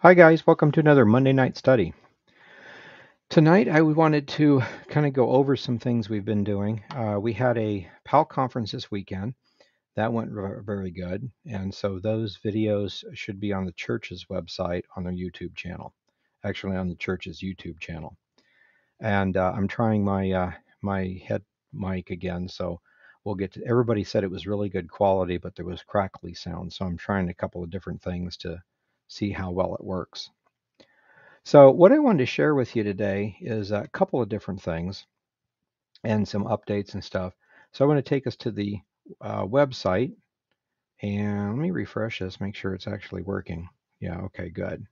Hi guys, welcome to another Monday night study. Tonight I wanted to kind of go over some things we've been doing. We had a PAL conference this weekend. That went very good. And so those videos should be on the church's website on their YouTube channel, actually on the church's YouTube channel. And I'm trying my head mic again, so we'll get to, everybody said it was really good quality, but there was crackly sound. So I'm trying a couple of different things to see how well it works. So, what I wanted to share with you today is a couple of different things and some updates and stuff. So, I want to take us to the website and let me refresh this, make sure it's actually working. Yeah, okay, good.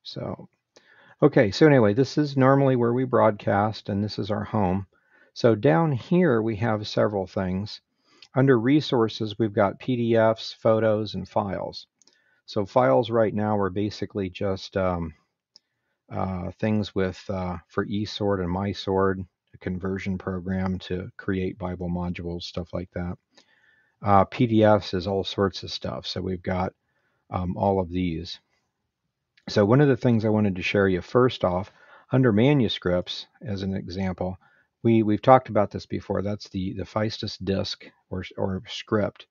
So anyway, this is normally where we broadcast and this is our home. So, down here we have several things. Under resources, we've got PDFs, photos, and files. So, files right now are basically just things with for eSword and MySword, a conversion program to create Bible modules, stuff like that. PDFs is all sorts of stuff. So we've got all of these. So one of the things I wanted to share you first off, under manuscripts, as an example, we've talked about this before. That's the Feistus disk or script.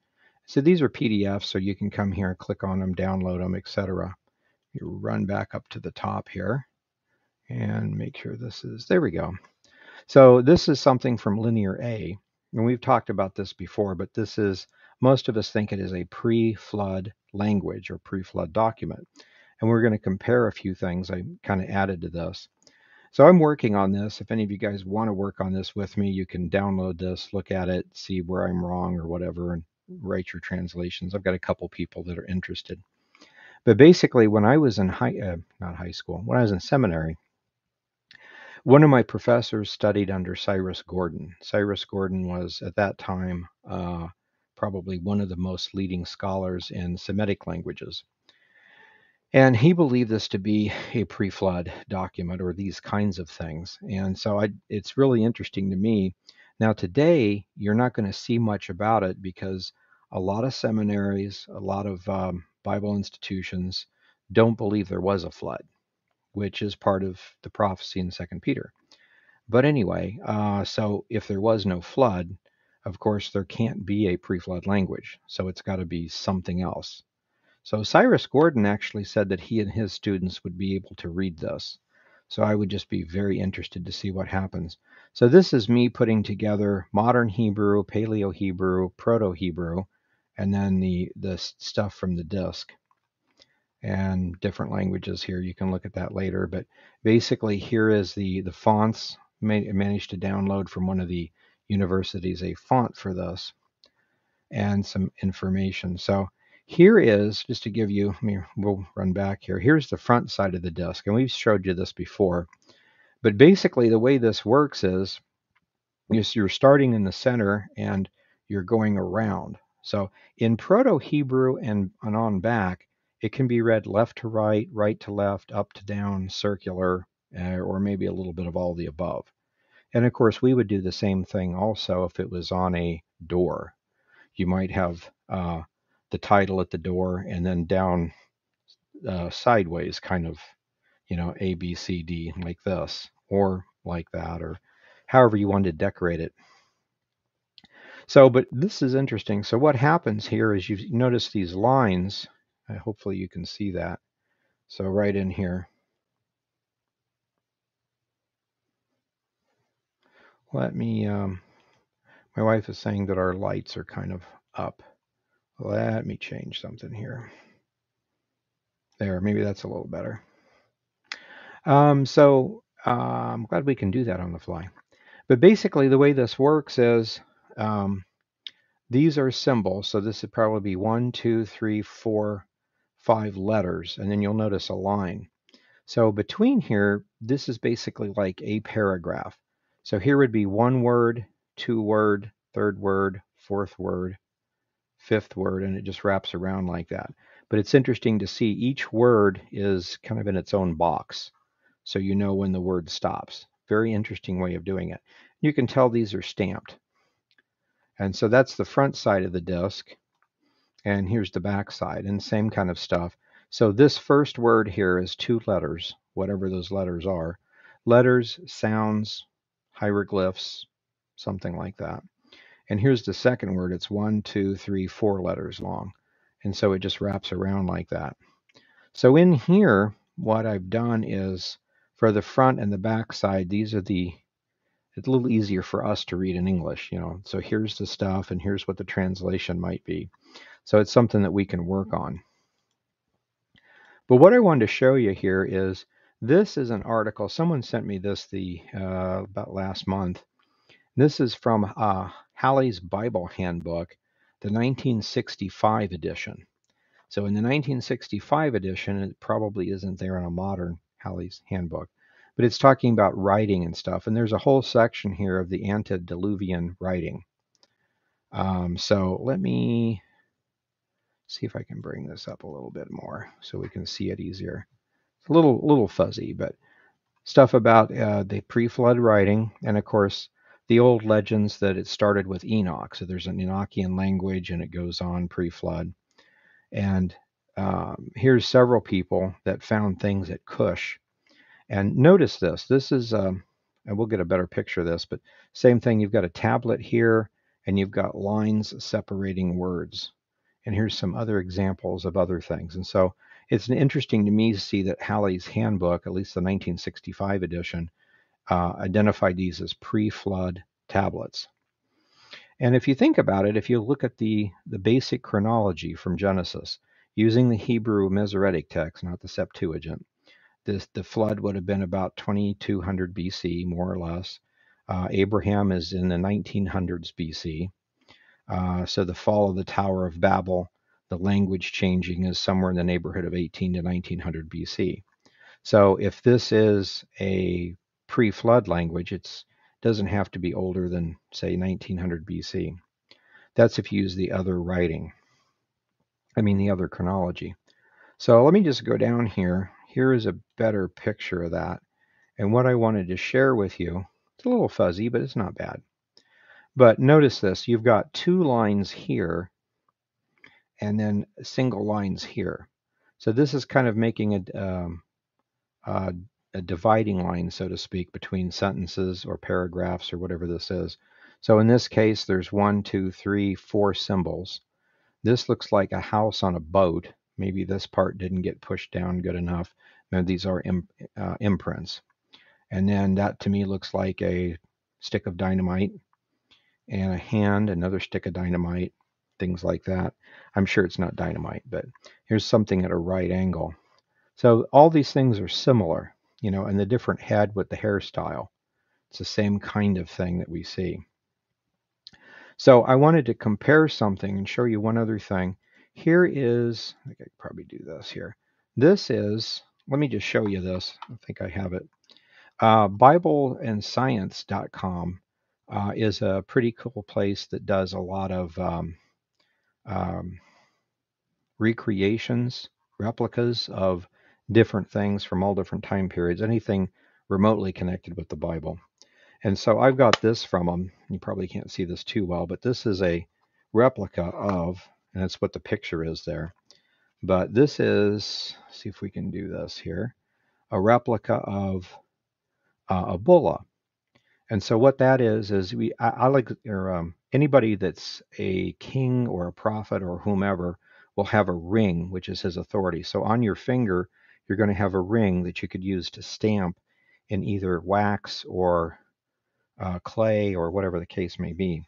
So these are PDFs, so you can come here, click on them, download them, etc. You run back up to the top here and make sure this is, there we go. So this is something from Linear A, and we've talked about this before, but this is, most of us think it is a pre-flood language or pre-flood document. And we're going to compare a few things I kind of added to this. So I'm working on this. If any of you guys want to work on this with me, you can download this, look at it, see where I'm wrong or whatever, and write your translations. I've got a couple people that are interested. But basically, when I was in not high school, when I was in seminary, one of my professors studied under Cyrus Gordon. Cyrus Gordon was, at that time, probably one of the most leading scholars in Semitic languages. And he believed this to be a pre flood document or these kinds of things. And so it's really interesting to me. Now, today, you're not going to see much about it because a lot of seminaries, a lot of Bible institutions don't believe there was a flood, which is part of the prophecy in Second Peter. But anyway, so if there was no flood, of course, there can't be a pre flood language. So it's got to be something else. So Cyrus Gordon actually said that he and his students would be able to read this. So I would just be very interested to see what happens. So this is me putting together modern Hebrew, Paleo Hebrew, Proto Hebrew, and then the stuff from the disk and different languages here. You can look at that later. But basically, here is the fonts. Managed to download from one of the universities a font for this and some information. So here is, just to give you, we'll run back here. Here's the front side of the disk, and we've showed you this before. But basically, the way this works is you're starting in the center and you're going around. So in Proto-Hebrew and on back, it can be read left to right, right to left, up to down, circular, or maybe a little bit of all the above. And of course, we would do the same thing also if it was on a door. You might have the title at the door and then down sideways, kind of, A, B, C, D, like this, or like that, or however you want to decorate it. So, but this is interesting. So what happens here is you notice these lines. Hopefully you can see that. So right in here, let me, my wife is saying that our lights are kind of up. Let me change something here. There, maybe that's a little better. I'm glad we can do that on the fly. But basically, the way this works is um, these are symbols. So this would probably be 1, 2, 3, 4, 5 letters. And then you'll notice a line. So between here, this is basically like a paragraph. So here would be one word, two word, third word, fourth word, fifth word, and it just wraps around like that. But it's interesting to see each word is kind of in its own box. So you know when the word stops. Very interesting way of doing it. You can tell these are stamped. And so that's the front side of the disc. And here's the back side, and same kind of stuff. So this first word here is 2 letters, whatever those letters are. Letters, sounds, hieroglyphs, something like that. And here's the second word. It's 1, 2, 3, 4 letters long. And so it just wraps around like that. So in here, what I've done is for the front and the back side, these are it's a little easier for us to read in English, you know. So here's the stuff and here's what the translation might be. So it's something that we can work on. But what I wanted to show you here is this is an article. Someone sent me this about last month. This is from Halley's Bible Handbook, the 1965 edition. So in the 1965 edition, it probably isn't there in a modern Halley's Handbook, but it's talking about writing and stuff. And there's a whole section here of the antediluvian writing. So let me see if I can bring this up a little bit more so we can see it easier. It's a little fuzzy, but stuff about the pre-flood writing, and of course the old legends that it started with Enoch. So there's an Enochian language, and it goes on pre-flood. And here's several people that found things at Cush. And notice this. This is, and we'll get a better picture of this, but same thing. You've got a tablet here, and you've got lines separating words. And here's some other examples of other things. And so it's interesting to me to see that Halley's Handbook, at least the 1965 edition, identified these as pre-flood tablets. And if you think about it, if you look at the basic chronology from Genesis, using the Hebrew Masoretic text, not the Septuagint, the flood would have been about 2200 BC, more or less. Abraham is in the 1900s BC. So the fall of the Tower of Babel, the language changing is somewhere in the neighborhood of 18 to 1900 BC. So if this is a pre-flood language, it doesn't have to be older than, say, 1900 BC. That's if you use the other writing. The other chronology. So let me just go down here. Here is a better picture of that. And what I wanted to share with you, it's a little fuzzy, but it's not bad. But notice this. You've got 2 lines here and then single lines here. So this is kind of making a dividing line, so to speak, between sentences or paragraphs or whatever this is. So in this case, there's 1, 2, 3, 4 symbols. This looks like a house on a boat. Maybe this part didn't get pushed down good enough. Now, these are imprints. And then that to me looks like a stick of dynamite and a hand, another stick of dynamite, things like that. I'm sure it's not dynamite, but here's something at a right angle. So all these things are similar, and the different head with the hairstyle. It's the same kind of thing that we see. So I wanted to compare something and show you one other thing. Here is, I could probably do this here. This is, let me just show you this. I think I have it. BibleandScience.com is a pretty cool place that does a lot of recreations, replicas of different things from all different time periods, anything remotely connected with the Bible. And so I've got this from them. You probably can't see this too well, but this is a replica of, and that's what the picture is there. But this is, see if we can do this here, a replica of a bulla. And so what that is I like, or anybody that's a king or a prophet or whomever will have a ring, which is his authority. So on your finger, you're going to have a ring that you could use to stamp in either wax or clay or whatever the case may be.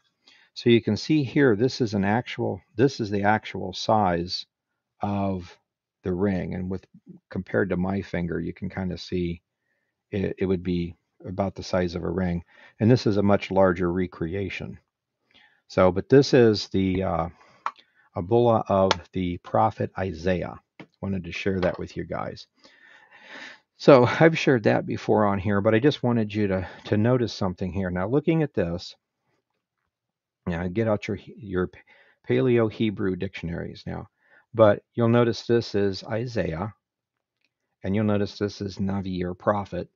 So you can see here, this is the actual size of the ring. And compared to my finger, you can kind of see it would be about the size of a ring. And this is a much larger recreation. So, but this is the a bulla of the prophet Isaiah. Wanted to share that with you guys. So I've shared that before on here, but I just wanted you to notice something here. Now, looking at this, now get out your Paleo Hebrew dictionaries now. But you'll notice this is Isaiah, and you'll notice this is Navi or prophet.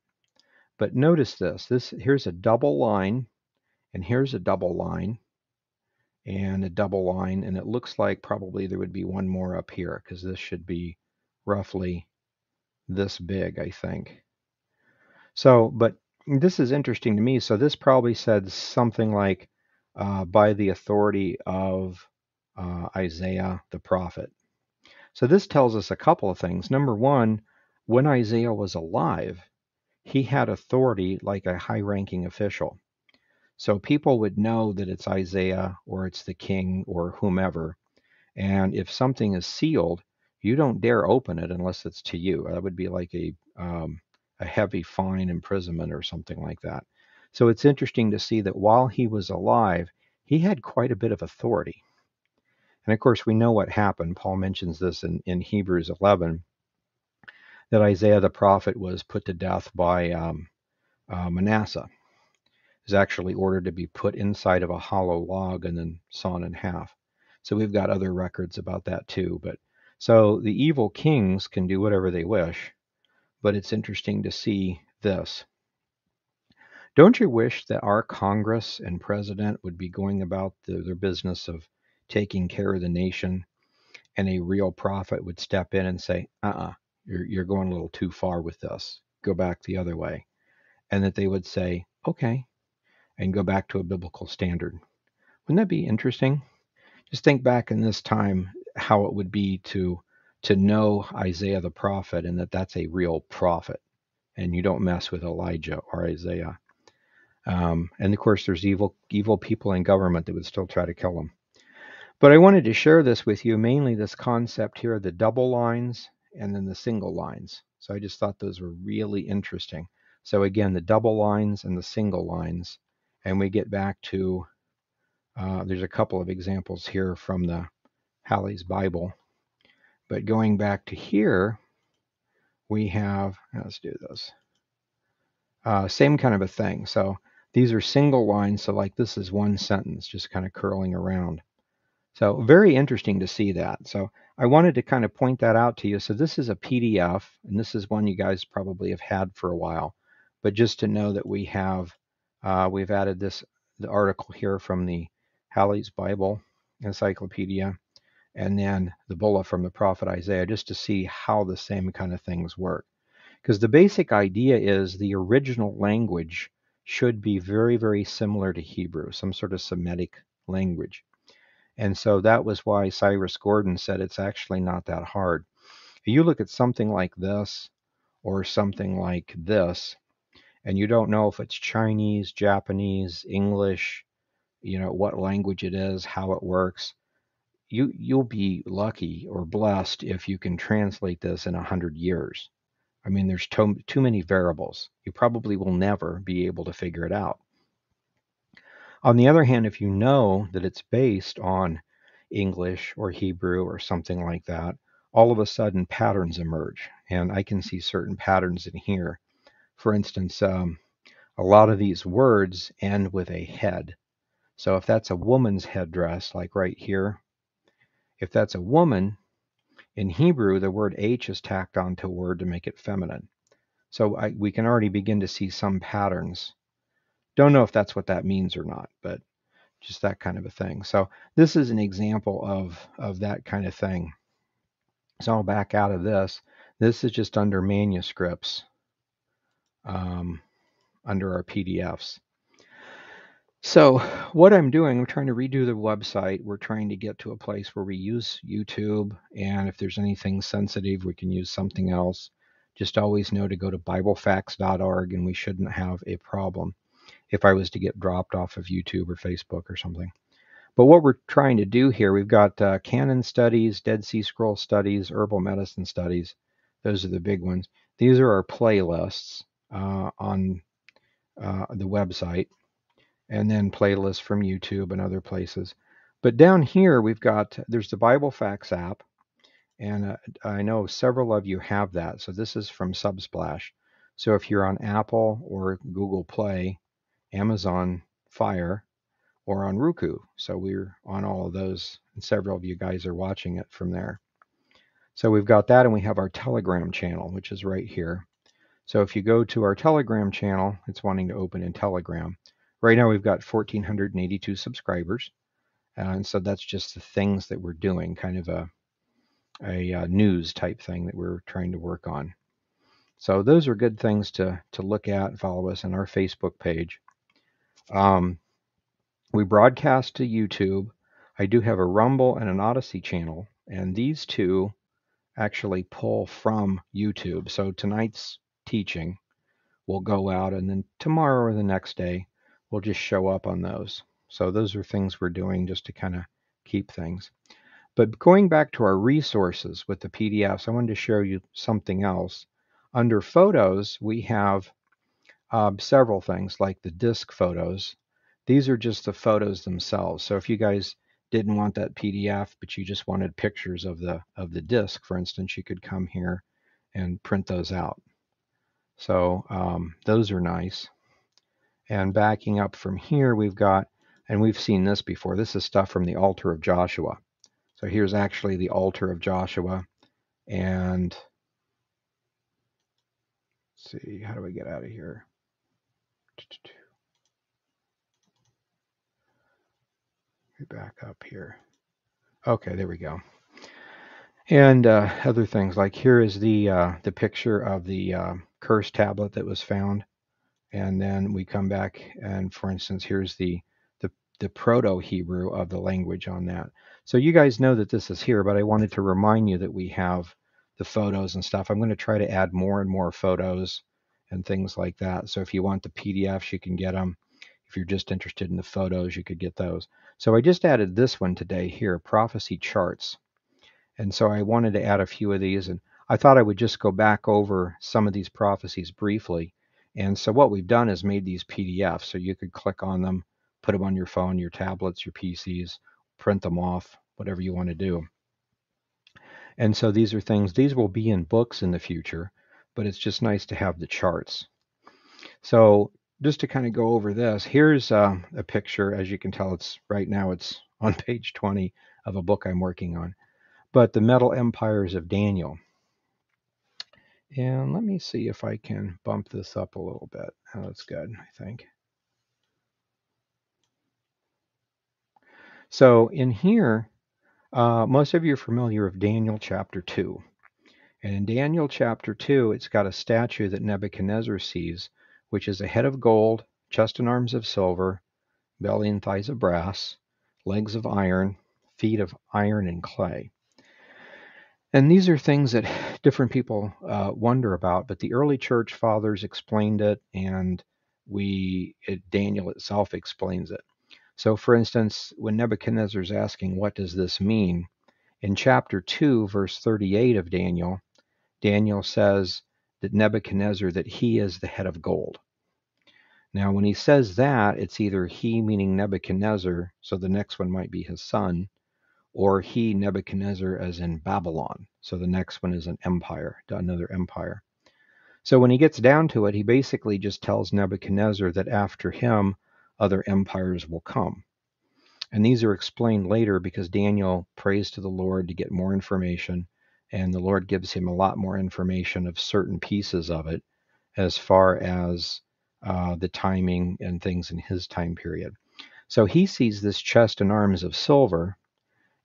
But notice here's a double line, and here's a double line, and a double line, and it looks like probably there would be one more up here because this should be roughly this big, I think. So, but this is interesting to me. So this probably said something like, by the authority of Isaiah the prophet. So this tells us a couple of things. Number one, when Isaiah was alive, he had authority like a high-ranking official. So people would know that it's Isaiah or it's the king or whomever. And if something is sealed, you don't dare open it unless it's to you. That would be like a heavy fine, imprisonment, or something like that. So it's interesting to see that while he was alive, he had quite a bit of authority. And of course, we know what happened. Paul mentions this in Hebrews 11, that Isaiah the prophet was put to death by Manasseh. He was actually ordered to be put inside of a hollow log and then sawn in half. So we've got other records about that too. But so the evil kings can do whatever they wish, but it's interesting to see this. Don't you wish that our Congress and president would be going about their business of taking care of the nation, and a real prophet would step in and say, you're going a little too far with this. Go back the other way. And that they would say, okay, and go back to a biblical standard. Wouldn't that be interesting? Just think back in this time how it would be to know Isaiah the prophet, and that that's a real prophet, and you don't mess with Elijah or Isaiah. And of course, there's evil people in government that would still try to kill him. But I wanted to share this with you, mainly this concept here, the double lines and then the single lines. So I just thought those were really interesting. So again, the double lines and the single lines. And we get back to, there's a couple of examples here from the Halley's Bible. But going back to here, we have, let's do this. Same kind of a thing. So these are single lines. So like this is one sentence just kind of curling around. So very interesting to see that. So I wanted to kind of point that out to you. So this is a PDF, and this is one you guys probably have had for a while. But just to know that we've added the article here from the Halley's Bible Encyclopedia, and then the bullet from the prophet Isaiah, just to see how the same kind of things work. Because the basic idea is the original language should be very, very similar to Hebrew, some sort of Semitic language. And so that was why Cyrus Gordon said it's actually not that hard. If you look at something like this or something like this, and you don't know if it's Chinese, Japanese, English, what language it is, how it works, you'll be lucky or blessed if you can translate this in 100 years. I mean, there's too many variables. You probably will never be able to figure it out. On the other hand, if you know that it's based on English or Hebrew or something like that, all of a sudden patterns emerge. And I can see certain patterns in here. For instance, a lot of these words end with a head. So if that's a woman's headdress, like right here, if that's a woman, in Hebrew, the word H is tacked onto a word to make it feminine. So we can already begin to see some patterns. Don't know if that's what that means or not, but just that kind of a thing. So this is an example of that kind of thing. So I'll back out of this. This is just under manuscripts, under our PDFs. So what I'm doing, I'm trying to redo the website. We're trying to get to a place where we use YouTube, and if there's anything sensitive, we can use something else. Just always know to go to BibleFacts.org, and we shouldn't have a problem if I was to get dropped off of YouTube or Facebook or something. But what we're trying to do here, we've got Canon studies, Dead Sea Scroll studies, herbal medicine studies. Those are the big ones. These are our playlists on the website, and then playlists from YouTube and other places. But down here, there's the Bible Facts app, and I know several of you have that. So this is from Subsplash. So if you're on Apple or Google Play, Amazon Fire, or on Roku. So we're on all of those, and several of you guys are watching it from there. So we've got that, and we have our Telegram channel, which is right here. So if you go to our Telegram channel, it's wanting to open in Telegram. Right now we've got 1,482 subscribers. And so that's just the things that we're doing, kind of news type thing that we're trying to work on. So those are good things to look at and follow us on our Facebook page. We broadcast to YouTube. I do have a Rumble and an Odyssey channel, and these two actually pull from YouTube. So tonight's teaching will go out, and then tomorrow or the next day we'll just show up on those. So those are things we're doing just to kind of keep things. But going back to our resources with the PDFs, I wanted to show you something else. Under photos, we have several things like the disk photos. These are just the photos themselves. So if you guys didn't want that PDF, but you just wanted pictures of the disk, for instance, you could come here and print those out. So those are nice. And backing up from here, we've got, and we've seen this before, this is stuff from the altar of Joshua. So here's actually the altar of Joshua. And let's see, how do we get out of here? Let me back up here. Okay, there we go. And other things like here is the picture of the curse tablet that was found. And then we come back and, for instance, here's the Proto-Hebrew of the language on that. So you guys know that this is here, but I wanted to remind you that we have the photos and stuff. I'm going to try to add more and more photos and things like that. So if you want the PDFs, you can get them. If you're just interested in the photos, you could get those. So I just added this one today here, prophecy charts. And so I wanted to add a few of these, and I thought I would just go back over some of these prophecies briefly. And so what we've done is made these PDFs, so you could click on them, put them on your phone, your tablets, your PCs, print them off, whatever you want to do. And so these are things, these will be in books in the future, but it's just nice to have the charts. So just to kind of go over this, here's a picture. As you can tell, it's right now it's on page 20 of a book I'm working on. But the metal empires of Daniel. And let me see if I can bump this up a little bit. Oh, that's good, I think. So in here, most of you are familiar with Daniel chapter 2. And in Daniel chapter 2, it's got a statue that Nebuchadnezzar sees, which is a head of gold, chest and arms of silver, belly and thighs of brass, legs of iron, feet of iron and clay. And these are things that different people wonder about, but the early church fathers explained it, and Daniel itself explains it. So, for instance, when Nebuchadnezzar is asking, what does this mean? In chapter 2, verse 38 of Daniel, Daniel says that Nebuchadnezzar, that he is the head of gold. Now, when he says that, it's either he, meaning Nebuchadnezzar, so the next one might be his son, or he, Nebuchadnezzar, as in Babylon. So the next one is an empire, another empire. So when he gets down to it, he basically just tells Nebuchadnezzar that after him, other empires will come. And these are explained later because Daniel prays to the Lord to get more information, and the Lord gives him a lot more information of certain pieces of it as far as the timing and things in his time period. So he sees this chest and arms of silver,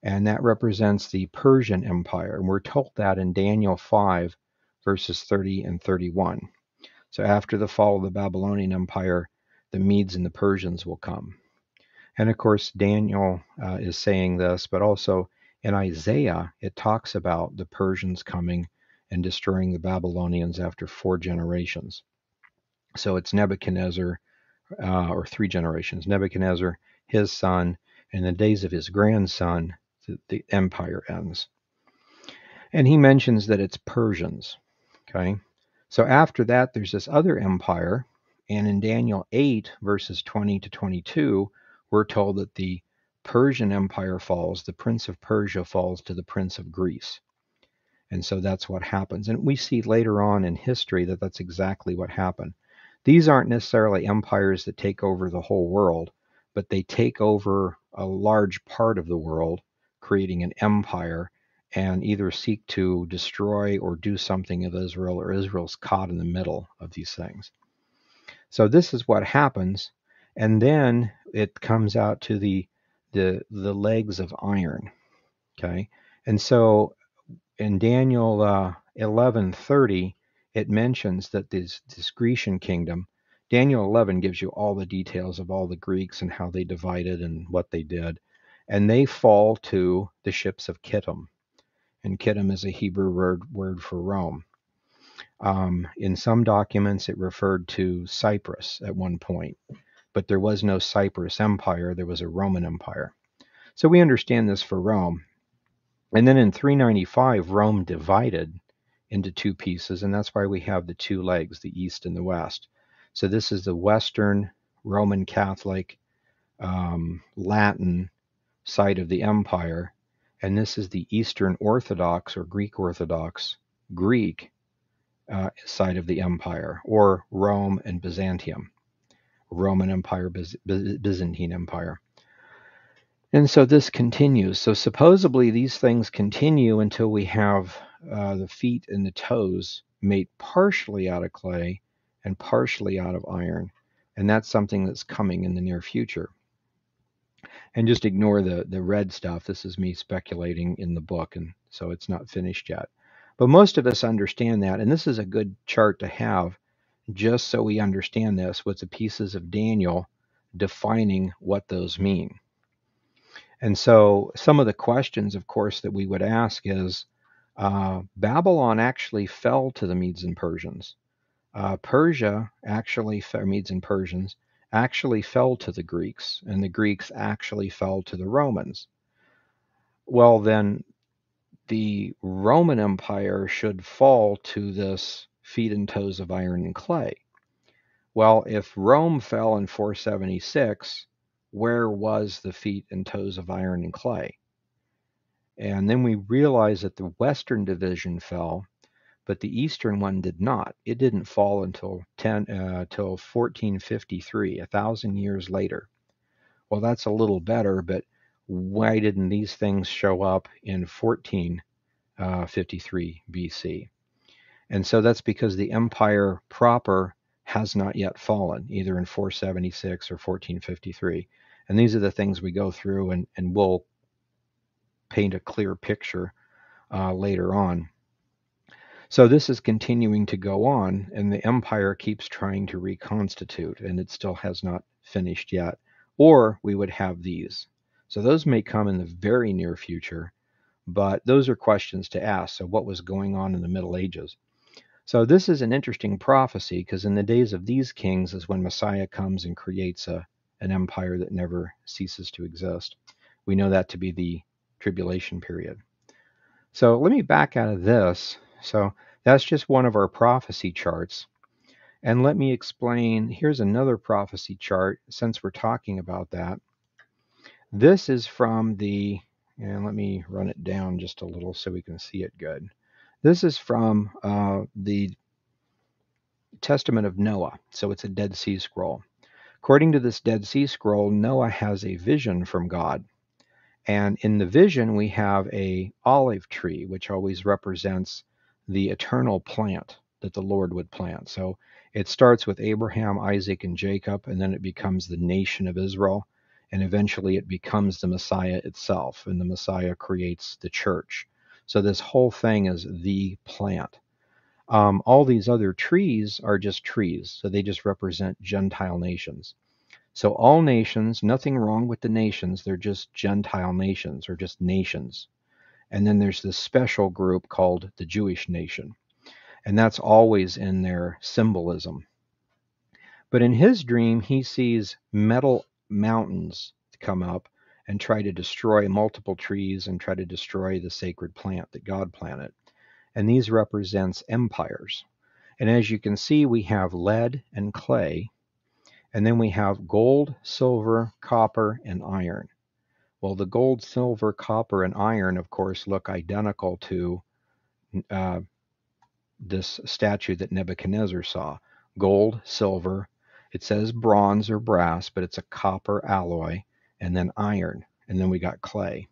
and that represents the Persian Empire. And we're told that in Daniel 5, verses 30 and 31. So after the fall of the Babylonian Empire, the Medes and the Persians will come. And of course, Daniel is saying this, but also in Isaiah, it talks about the Persians coming and destroying the Babylonians after 4 generations. So it's Nebuchadnezzar, or 3 generations, Nebuchadnezzar, his son, and the days of his grandson, the empire ends. And he mentions that it's Persians. Okay. So after that, there's this other empire. And in Daniel 8, verses 20 to 22, we're told that the Persian Empire falls, the prince of Persia falls to the prince of Greece. And so that's what happens. And we see later on in history that that's exactly what happened. These aren't necessarily empires that take over the whole world, but they take over a large part of the world, creating an empire, and either seek to destroy or do something of Israel, or Israel's caught in the middle of these things. So this is what happens, and then it comes out to the legs of iron. Okay, and so in Daniel 11:30, it mentions that this Grecian kingdom, Daniel 11 gives you all the details of all the Greeks and how they divided and what they did. And they fall to the ships of Kittim. And Kittim is a Hebrew word for Rome. In some documents, it referred to Cyprus at one point, but there was no Cyprus Empire, there was a Roman Empire. So we understand this for Rome. And then in 395, Rome divided into two pieces, and that's why we have the two legs, the East and the West. So this is the Western Roman Catholic Latin side of the empire, and this is the Eastern Orthodox or Greek Orthodox Greek side of the empire, or Rome and Byzantium, Roman Empire, Byzantine Empire. And so this continues. So supposedly these things continue until we have the feet and the toes made partially out of clay and partially out of iron. And that's something that's coming in the near future. And just ignore the red stuff. This is me speculating in the book, and so it's not finished yet. But most of us understand that, and this is a good chart to have just so we understand this with the pieces of Daniel defining what those mean. And so some of the questions, of course, that we would ask is, Babylon actually fell to the Medes and Persians. Persia actually, Medes and Persians, actually fell to the Greeks, and the Greeks actually fell to the Romans. Well, then the Roman Empire should fall to this feet and toes of iron and clay. Well, if Rome fell in 476, where was the feet and toes of iron and clay? And then we realize that the Western division fell, but the Eastern one did not. It didn't fall until 1453, 1,000 years later. Well, that's a little better, but why didn't these things show up in 1453 BC? And so that's because the empire proper has not yet fallen, either in 476 or 1453. And these are the things we go through, and we'll paint a clear picture later on. So this is continuing to go on, and the empire keeps trying to reconstitute, and it still has not finished yet. Or we would have these. So those may come in the very near future, but those are questions to ask. So what was going on in the Middle Ages? So this is an interesting prophecy, because in the days of these kings is when Messiah comes and creates an empire that never ceases to exist. We know that to be the tribulation period. So let me back out of this. So that's just one of our prophecy charts. And let me explain, here's another prophecy chart, since we're talking about that. This is from and let me run it down just a little so we can see it good. This is from the Testament of Noah. So it's a Dead Sea Scroll. According to this Dead Sea Scroll, Noah has a vision from God. And in the vision, we have a olive tree, which always represents the eternal plant that the Lord would plant. So it starts with Abraham, Isaac, and Jacob, and then it becomes the nation of Israel, and eventually it becomes the Messiah itself, and the Messiah creates the church. So this whole thing is the plant. All these other trees are just trees, so they just represent Gentile nations. So all nations, nothing wrong with the nations, they're just Gentile nations, or just nations. And then there's this special group called the Jewish nation. And that's always in their symbolism. But in his dream, he sees metal mountains come up and try to destroy multiple trees and try to destroy the sacred plant that God planted. And these represents empires. And as you can see, we have lead and clay, and then we have gold, silver, copper, and iron. Well, the gold, silver, copper, and iron, of course, look identical to this statue that Nebuchadnezzar saw. Gold, silver, it says bronze or brass, but it's a copper alloy, and then iron, and then we got clay.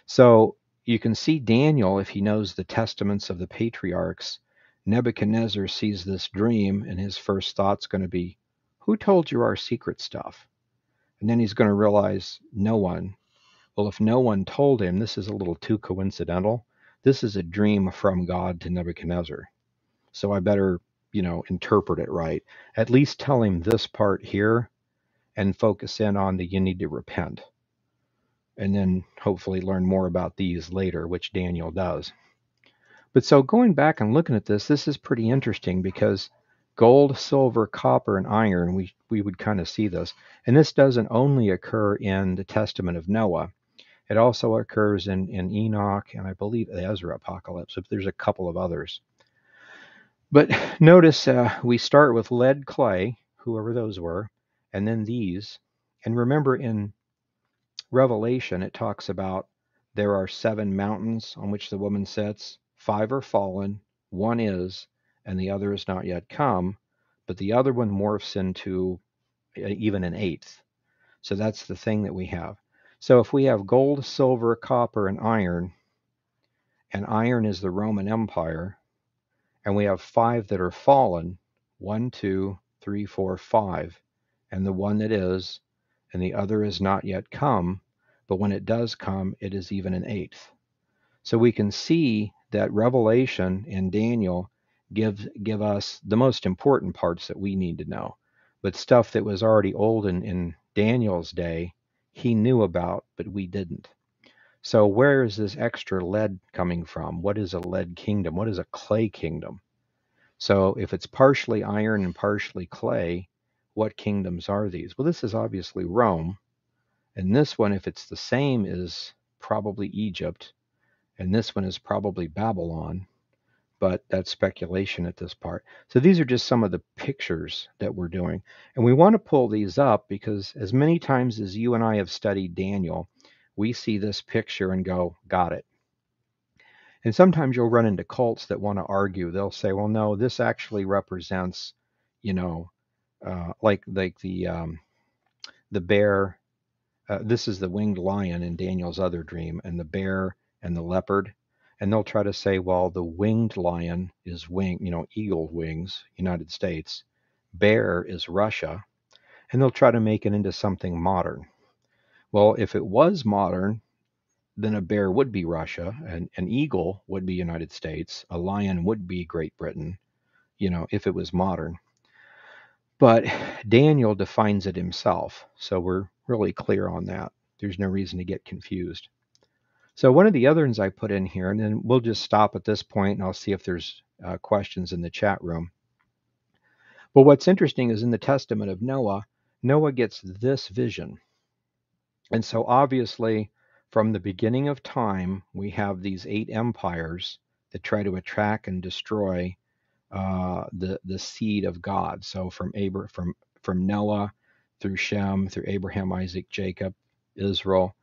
So you can see Daniel, if he knows the testaments of the patriarchs, Nebuchadnezzar sees this dream, and his first thought's going to be, who told you our secret stuff? And then he's going to realize no one. Well, if no one told him, this is a little too coincidental. this is a dream from God to Nebuchadnezzar. So I better, interpret it right. At least tell him this part here and focus in on the you need to repent. And then hopefully learn more about these later, which Daniel does. But so going back and looking at this is pretty interesting because gold, silver, copper, and iron, we would kind of see this. And this doesn't only occur in the Testament of Noah. It also occurs in Enoch and I believe the Ezra Apocalypse. There's a couple of others. But notice we start with lead, clay, whoever those were, and then these. And remember in Revelation, it talks about there are 7 mountains on which the woman sits. 5 are fallen, 1 is, and the other is not yet come. But the other one morphs into even an 8th. So that's the thing that we have. So if we have gold, silver, copper, and iron is the Roman Empire, and we have 5 that are fallen, 1, 2, 3, 4, 5, and the one that is, and the other is not yet come, but when it does come, it is even an 8th. So we can see that Revelation and Daniel give us the most important parts that we need to know. But stuff that was already old in Daniel's day, he knew about, but we didn't. So where is this extra lead coming from? What is a lead kingdom? What is a clay kingdom? So if it's partially iron and partially clay, what kingdoms are these? Well, this is obviously Rome. And this one, if it's the same, is probably Egypt. And this one is probably Babylon. But that's speculation at this part. So these are just some of the pictures that we're doing. And we want to pull these up because as many times as you and I have studied Daniel, we see this picture and go, got it. And sometimes you'll run into cults that want to argue. They'll say, well, no, this actually represents, like the bear. This is the winged lion in Daniel's other dream, and the bear and the leopard. And they'll try to say, well, the winged lion is eagle wings, United States. Bear is Russia. And they'll try to make it into something modern. Well, if it was modern, then a bear would be Russia, and an eagle would be United States, a lion would be Great Britain, if it was modern. But Daniel defines it himself, so we're really clear on that. There's no reason to get confused. So one of the other ones I put in here, and then we'll just stop at this point, and I'll see if there's questions in the chat room. But what's interesting is in the Testament of Noah, Noah gets this vision. And so obviously, from the beginning of time, we have these 8 empires that try to attract and destroy the seed of God. So from Noah through Shem, through Abraham, Isaac, Jacob, Israel,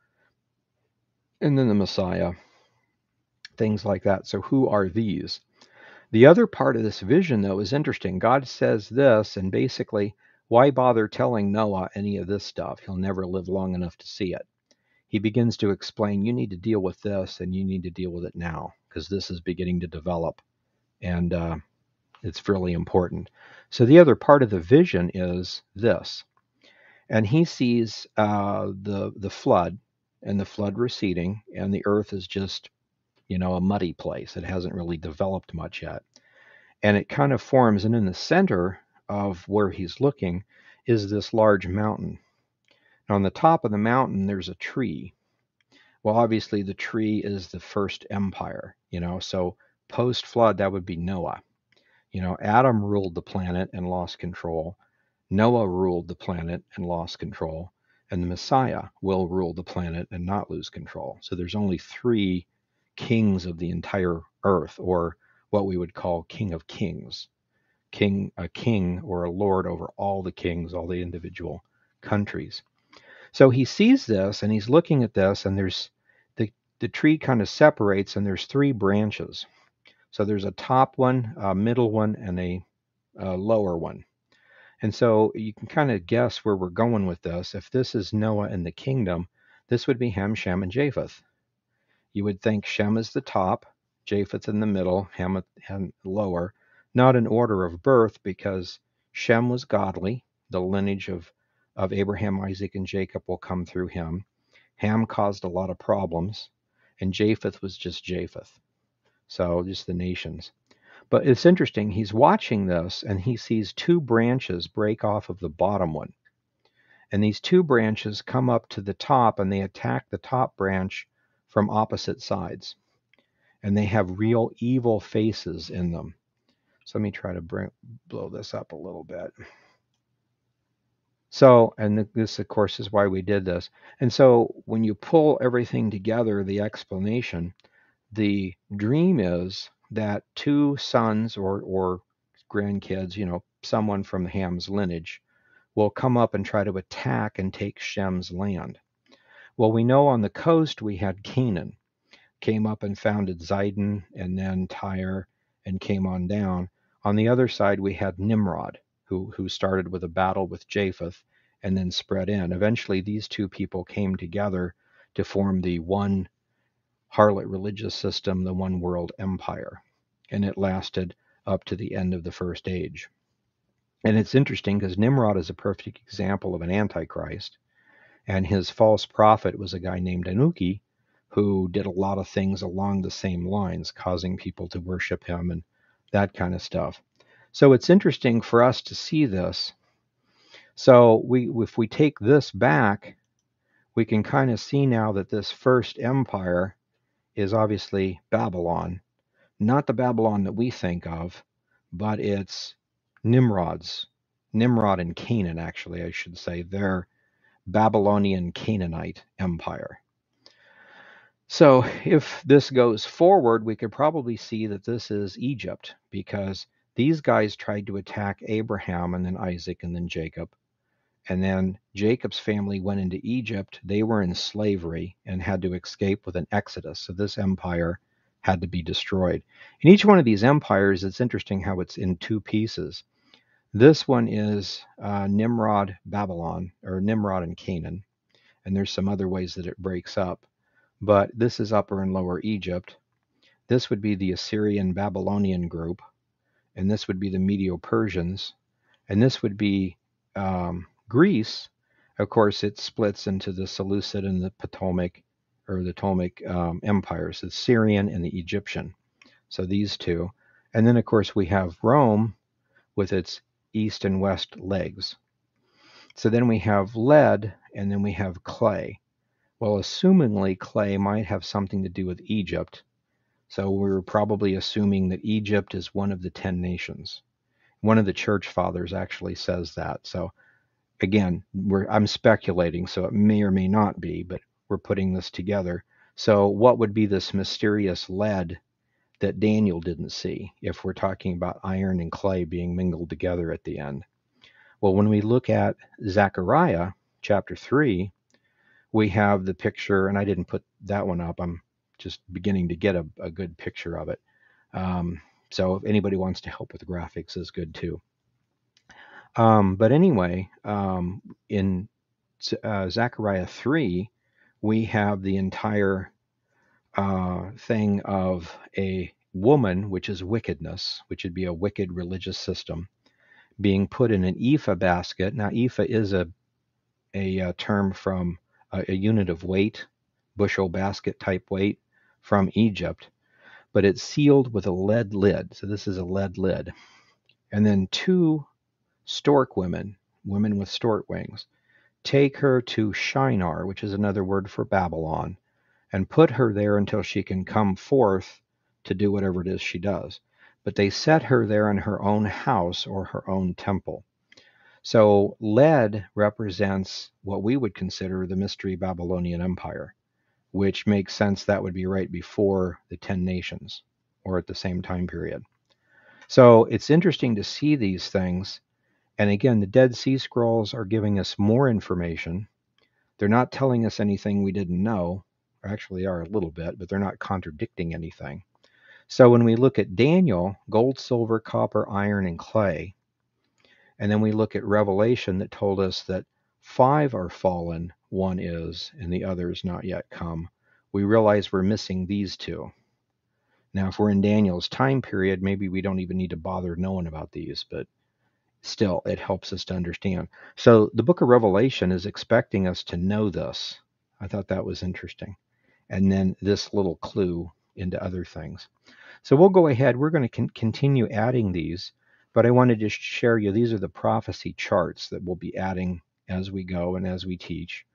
and then the Messiah, things like that. So who are these? The other part of this vision, though, is interesting. God says this, and basically, why bother telling Noah any of this stuff? He'll never live long enough to see it. He begins to explain, you need to deal with this, and you need to deal with it now, because this is beginning to develop, and it's really important. So the other part of the vision is this. And he sees the flood, and the flood receding, and the earth is just, a muddy place. It hasn't really developed much yet. And it kind of forms, and in the center of where he's looking is this large mountain. And on the top of the mountain, there's a tree. Well, obviously, the tree is the first empire, so post-flood, that would be Noah. Adam ruled the planet and lost control. Noah ruled the planet and lost control. And the Messiah will rule the planet and not lose control. So there's only 3 kings of the entire earth, or what we would call King of Kings. A king or a lord over all the kings, all the individual countries. So he sees this and he's looking at this, and there's the tree kind of separates, and there's 3 branches. So there's a top one, a middle one, and a lower one. And so you can kind of guess where we're going with this. If this is Noah and the kingdom, this would be Ham, Shem, and Japheth. You would think Shem is the top, Japheth in the middle, Ham lower, not in order of birth, because Shem was godly. The lineage of Abraham, Isaac, and Jacob will come through him. Ham caused a lot of problems, and Japheth was just Japheth. So just the nations. But it's interesting. He's watching this and he sees two branches break off of the bottom one. And these two branches come up to the top and they attack the top branch from opposite sides. And they have real evil faces in them. So let me try to blow this up a little bit. So, and this, of course, is why we did this. And so when you pull everything together, the explanation, the dream is that two sons or grandkids, someone from Ham's lineage, will come up and try to attack and take Shem's land. Well, we know on the coast we had Canaan, came up and founded Zidon and then Tyre and came on down. On the other side, we had Nimrod, who started with a battle with Japheth and then spread in. Eventually, these two people came together to form the one harlot religious system, the one world empire. And it lasted up to the end of the first age. And it's interesting because Nimrod is a perfect example of an antichrist. And his false prophet was a guy named Anuki, who did a lot of things along the same lines, causing people to worship him and that kind of stuff. So it's interesting for us to see this. So if we take this back, we can kind of see now that this first empire is obviously Babylon, not the Babylon that we think of, but it's Nimrod and Canaan, actually, I should say, their Babylonian Canaanite empire. So if this goes forward, we could probably see that this is Egypt, because these guys tried to attack Abraham and then Isaac and then Jacob. And then Jacob's family went into Egypt. They were in slavery and had to escape with an exodus. So this empire had to be destroyed. In each one of these empires, it's interesting how it's in two pieces. This one is Nimrod Babylon, or Nimrod and Canaan. And there's some other ways that it breaks up. But this is Upper and Lower Egypt. This would be the Assyrian Babylonian group. And this would be the Medo-Persians. And this would be Greece. Of course, it splits into the Seleucid and the Ptolemaic empires, the Syrian and the Egyptian. So these two. And then, of course, we have Rome with its east and west legs. So then we have lead, and then we have clay. Well, assumingly, clay might have something to do with Egypt. So we're probably assuming that Egypt is one of the 10 nations. One of the church fathers actually says that. So again, I'm speculating, so it may or may not be, but we're putting this together. So what would be this mysterious lead that Daniel didn't see if we're talking about iron and clay being mingled together at the end? Well, when we look at Zachariah chapter 3, we have the picture, and I didn't put that one up. I'm just beginning to get a good picture of it. So if anybody wants to help with the graphics, is good too. But anyway, in Zechariah 3, we have the entire thing of a woman, which is wickedness, which would be a wicked religious system, being put in an ephah basket. Now, ephah is a term from a unit of weight, bushel basket type weight from Egypt, but it's sealed with a lead lid. So this is a lead lid. And then two stork women with stork wings, take her to Shinar, which is another word for Babylon, and put her there until she can come forth to do whatever it is she does. But they set her there in her own house or her own temple. So lead represents what we would consider the mystery Babylonian Empire, which makes sense that would be right before the 10 nations or at the same time period. So it's interesting to see these things. And again, the Dead Sea Scrolls are giving us more information. They're not telling us anything we didn't know. Actually are a little bit, but they're not contradicting anything. So when we look at Daniel, gold, silver, copper, iron, and clay, and then we look at Revelation that told us that 5 are fallen, 1 is, and the other is not yet come, we realize we're missing these 2. Now, if we're in Daniel's time period, maybe we don't even need to bother knowing about these, but still, it helps us to understand. So the book of Revelation is expecting us to know this. I thought that was interesting. And then this little clue into other things. So we'll go ahead. We're going to continue adding these, but I wanted to share you, these are the prophecy charts that we'll be adding as we go and as we teach.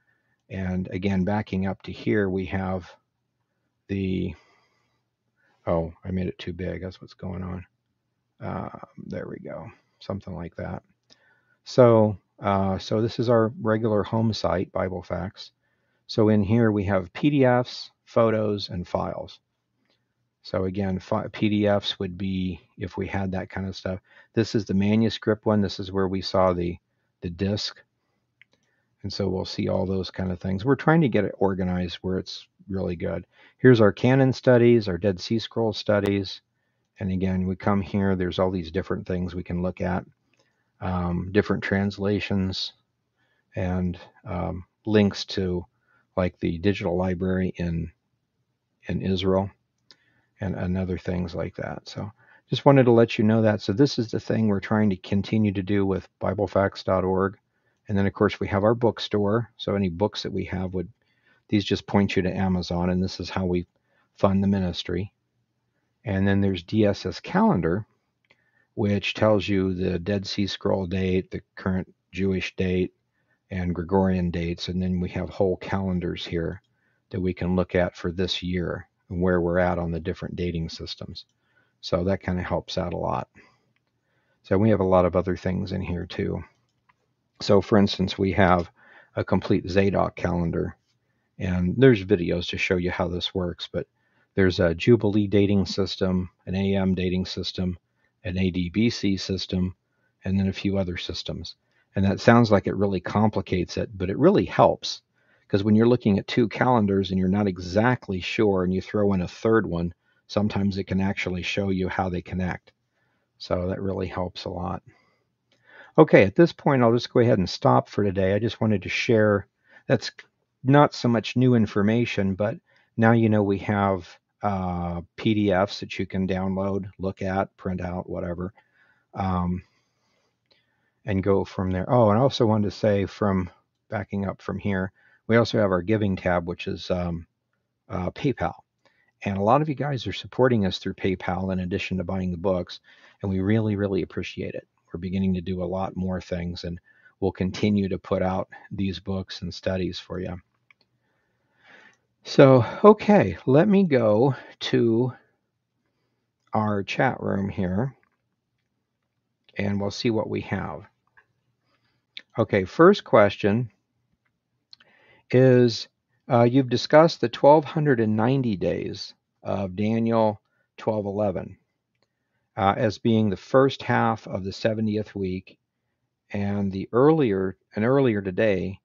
And again, backing up to here, we have the, oh, I made it too big. That's what's going on. There we go. Something like that. So this is our regular home site, Bible Facts. So in here we have PDFs, photos, and files. So again, PDFs would be if we had that kind of stuff. This is the manuscript one. This is where we saw the disc. And so we'll see all those kind of things. We're trying to get it organized where it's really good. Here's our canon studies, our Dead Sea Scrolls studies. And again, we come here, there's all these different things we can look at, different translations, and links to like the digital library in Israel and other things like that. So just wanted to let you know that. So this is the thing we're trying to continue to do with BibleFacts.org. And then, of course, we have our bookstore. So any books that we have these just point you to Amazon, and this is how we fund the ministry. And then there's DSS Calendar, which tells you the Dead Sea Scroll date, the current Jewish date, and Gregorian dates. And then we have whole calendars here that we can look at for this year and where we're at on the different dating systems. So that kind of helps out a lot. So we have a lot of other things in here too. So for instance, we have a complete Zadok calendar, and there's videos to show you how this works, but there's a Jubilee dating system, an AM dating system, an ADBC system, and then a few other systems. And that sounds like it really complicates it, but it really helps, because when you're looking at two calendars and you're not exactly sure and you throw in a third one, sometimes it can actually show you how they connect. So that really helps a lot. Okay, at this point, I'll just go ahead and stop for today. I just wanted to share, that's not so much new information, but now you know we have PDFs that you can download, look at, print out, whatever, and go from there. Oh, and I also wanted to say, from backing up from here, we also have our giving tab, which is PayPal. And a lot of you guys are supporting us through PayPal in addition to buying the books, and we really, really appreciate it. We're beginning to do a lot more things, and we'll continue to put out these books and studies for you. So, okay, let me go to our chat room here, and we'll see what we have. Okay, first question is, you've discussed the 1290 days of Daniel 12:11 as being the first half of the 70th week, and earlier today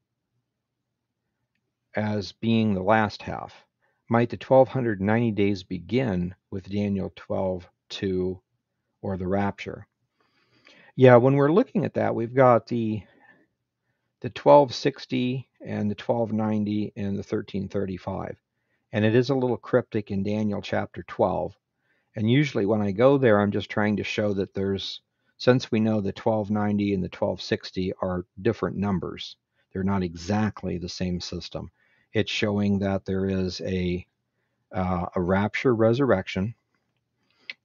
as being the last half. Might the 1290 days begin with Daniel 12:2 or the rapture? Yeah, when we're looking at that, we've got the 1260 and the 1290 and the 1335. And it is a little cryptic in Daniel chapter 12. And usually when I go there, I'm just trying to show that since we know the 1290 and the 1260 are different numbers, they're not exactly the same system. It's showing that there is a rapture resurrection,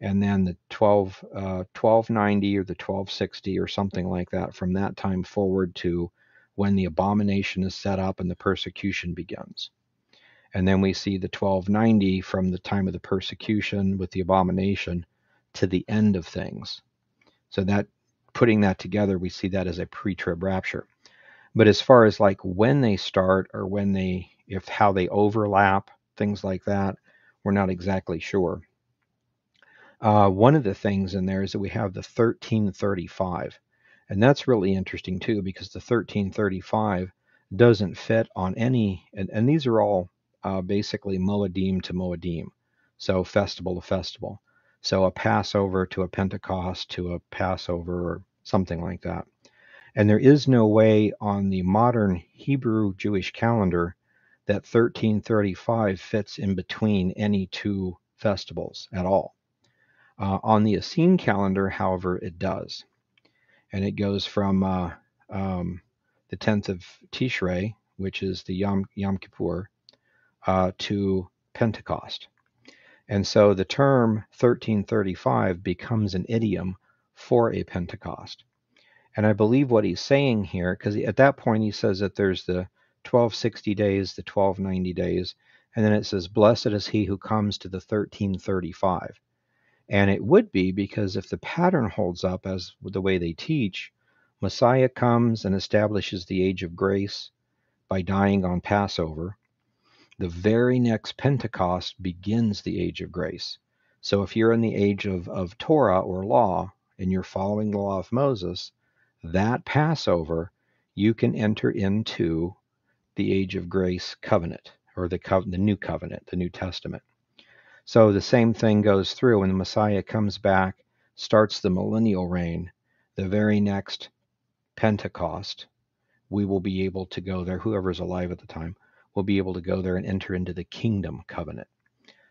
and then the 1290 or the 1260 or something like that from that time forward to when the abomination is set up and the persecution begins. And then we see the 1290 from the time of the persecution with the abomination to the end of things. So that, putting that together, we see that as a pre-trib rapture. But as far as like when they start or how they overlap, things like that, we're not exactly sure. One of the things in there is that we have the 1335. And that's really interesting too, because the 1335 doesn't fit on any, and these are all basically Moedim to Moedim, so festival to festival. So a Passover to a Pentecost to a Passover or something like that. And there is no way on the modern Hebrew Jewish calendar that 1335 fits in between any two festivals at all. On the Essene calendar, however, it does. And it goes from the 10th of Tishrei, which is the Yom Kippur, to Pentecost. And so the term 1335 becomes an idiom for a Pentecost. And I believe what he's saying here, because at that point he says that there's the 1260 days, the 1290 days, and then it says, blessed is he who comes to the 1335. And it would be because if the pattern holds up as the way they teach, Messiah comes and establishes the age of grace by dying on Passover. The very next Pentecost begins the age of grace. So if you're in the age of Torah or law and you're following the law of Moses, that Passover, you can enter into the age of grace covenant, or the new covenant, the New Testament. So the same thing goes through when the Messiah comes back, starts the millennial reign. The very next Pentecost, we will be able to go there, whoever's alive at the time, will be able to go there and enter into the kingdom covenant.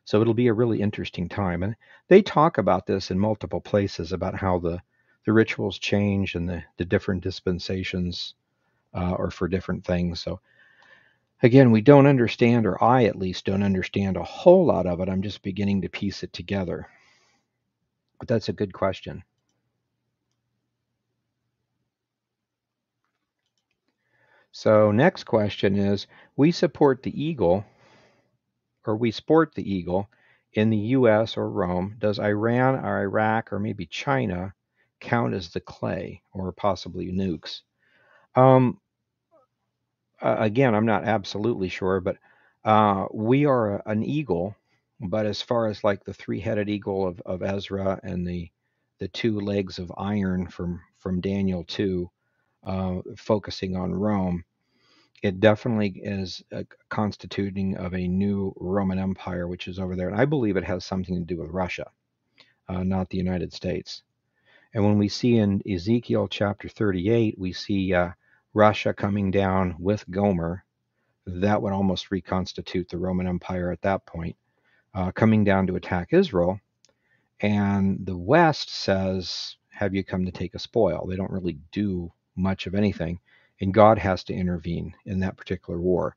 So it'll be a really interesting time. And they talk about this in multiple places about how the rituals change and the different dispensations are for different things. So again, we don't understand, or I at least don't understand a whole lot of it. I'm just beginning to piece it together. But that's a good question. So next question is, we support the eagle, or we sport the eagle in the US or Rome. Does Iran or Iraq or maybe China count as the clay or possibly nukes? Um, Again, I'm not absolutely sure, but we are an eagle. But as far as like the three-headed eagle of Ezra and the two legs of iron from Daniel 2, focusing on Rome, it definitely is constituting of a new Roman Empire, which is over there. And I believe it has something to do with Russia, not the United States. And when we see in Ezekiel chapter 38, we see Russia coming down with Gomer. That would almost reconstitute the Roman Empire at that point, coming down to attack Israel. And the West says, have you come to take a spoil? They don't really do much of anything. And God has to intervene in that particular war.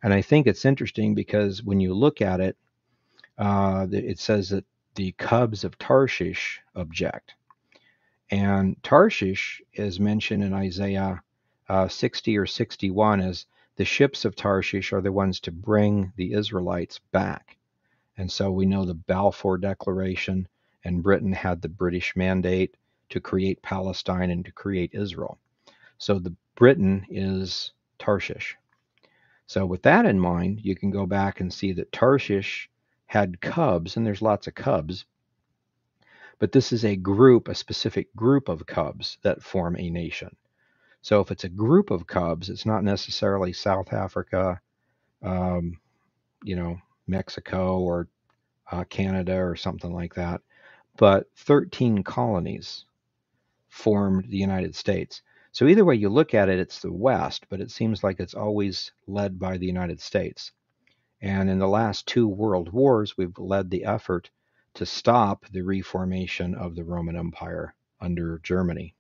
And I think it's interesting because when you look at it, it says that the cubs of Tarshish object. And Tarshish is mentioned in Isaiah 60 or 61 as the ships of Tarshish are the ones to bring the Israelites back. And so we know the Balfour Declaration, and Britain had the British mandate to create Palestine and to create Israel. So the Britain is Tarshish. So with that in mind, you can go back and see that Tarshish had cubs, and there's lots of cubs, but this is a group, a specific group of cubs that form a nation. So if it's a group of cubs, it's not necessarily South Africa, um, Mexico or Canada or something like that, but 13 colonies formed the United States. So either way you look at it, it's the West, but it seems like it's always led by the United States. And in the last two world wars, we've led the effort to stop the reformation of the Roman Empire under Germany.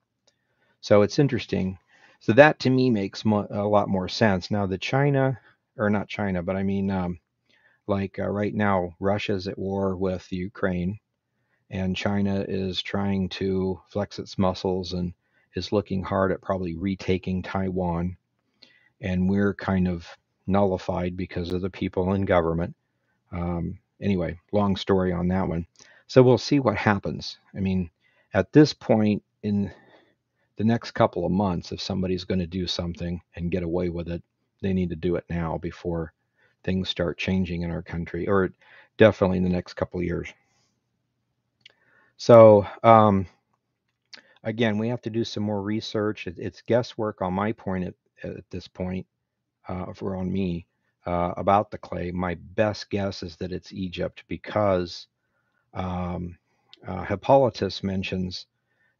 So it's interesting. So that to me makes a lot more sense. Now the China, or not China, but I mean, right now, Russia's at war with Ukraine, and China is trying to flex its muscles and is looking hard at probably retaking Taiwan. And we're kind of nullified because of the people in government. Anyway, long story on that one. So we'll see what happens. I mean, at this point in the next couple of months, if somebody's going to do something and get away with it, they need to do it now before things start changing in our country, or definitely in the next couple of years. So again, we have to do some more research. It's guesswork on my point at this point, for on me, about the clay. My best guess is that it's Egypt because Hippolytus mentions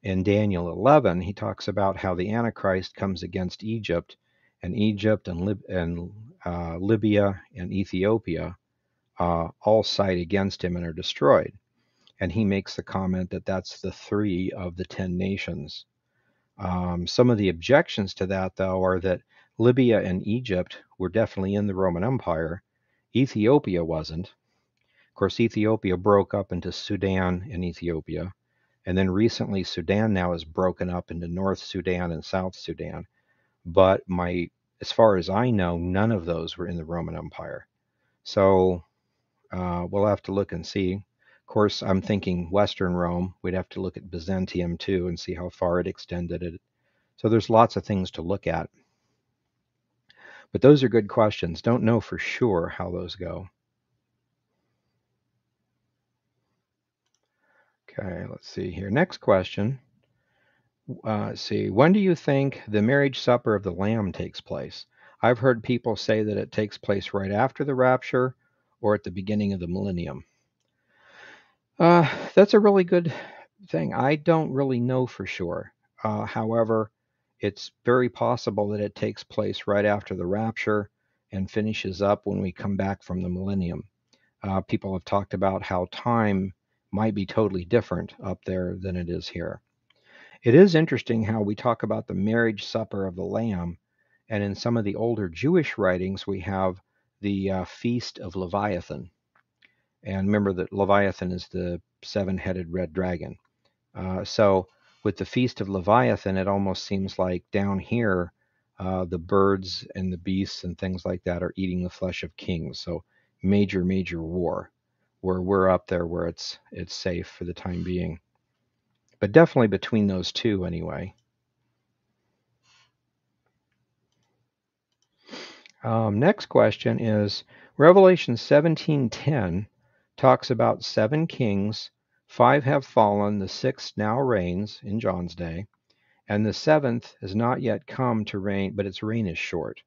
in Daniel 11, he talks about how the Antichrist comes against Egypt, and Libya and Ethiopia all side against him and are destroyed. And he makes the comment that that's the 3 of the 10 nations. Some of the objections to that, though, are that Libya and Egypt were definitely in the Roman Empire. Ethiopia wasn't. Of course, Ethiopia broke up into Sudan and Ethiopia. And then recently, Sudan now is broken up into North Sudan and South Sudan. But as far as I know, none of those were in the Roman Empire. So we'll have to look and see. Of course, I'm thinking Western Rome. We'd have to look at Byzantium too and see how far it extended it. So there's lots of things to look at. But those are good questions. Don't know for sure how those go. Okay, let's see here. Next question. Let's see. When do you think the marriage supper of the Lamb takes place? I've heard people say that it takes place right after the rapture or at the beginning of the millennium. That's a really good thing. I don't really know for sure. However, it's very possible that it takes place right after the rapture and finishes up when we come back from the millennium. People have talked about how time might be totally different up there than it is here. It is interesting how we talk about the marriage supper of the Lamb, and in some of the older Jewish writings, we have the Feast of Leviathan. And remember that Leviathan is the seven-headed red dragon. So with the Feast of Leviathan, it almost seems like down here, the birds and the beasts and things like that are eating the flesh of kings. So major, major war, where we're up there where it's safe for the time being. But definitely between those two anyway. Next question is Revelation 17:10 talks about 7 kings, 5 have fallen, the sixth now reigns in John's day, and the seventh has not yet come to reign, but its reign is short.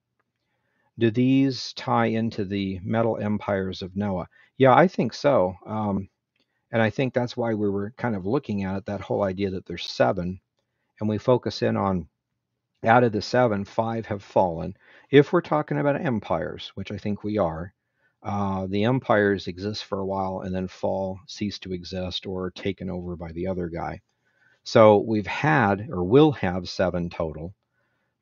Do these tie into the metal empires of Noah? Yeah, I think so. And I think that's why we were kind of looking at it, that whole idea that there's 7, and we focus in on out of the 7, 5 have fallen. If we're talking about empires, which I think we are, the empires exist for a while and then fall, cease to exist, or are taken over by the other guy. So we've had or will have 7 total,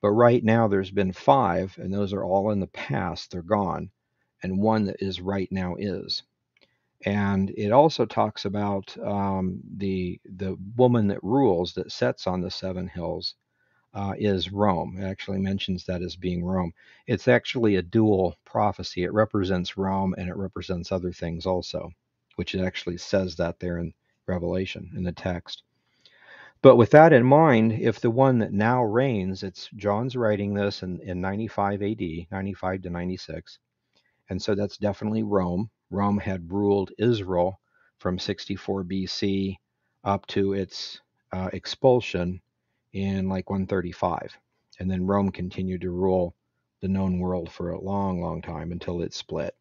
but right now there's been 5, and those are all in the past. They're gone, and one that is right now is. And it also talks about the woman that rules, that sits on the 7 hills, is Rome. It actually mentions that as being Rome. It's actually a dual prophecy. It represents Rome and it represents other things also, which it actually says that there in Revelation in the text. But with that in mind, if the one that now reigns, it's John's writing this in 95 AD, 95 to 96, and so that's definitely Rome. Rome had ruled Israel from 64 BC up to its expulsion in like 135. And then Rome continued to rule the known world for a long, long time until it split.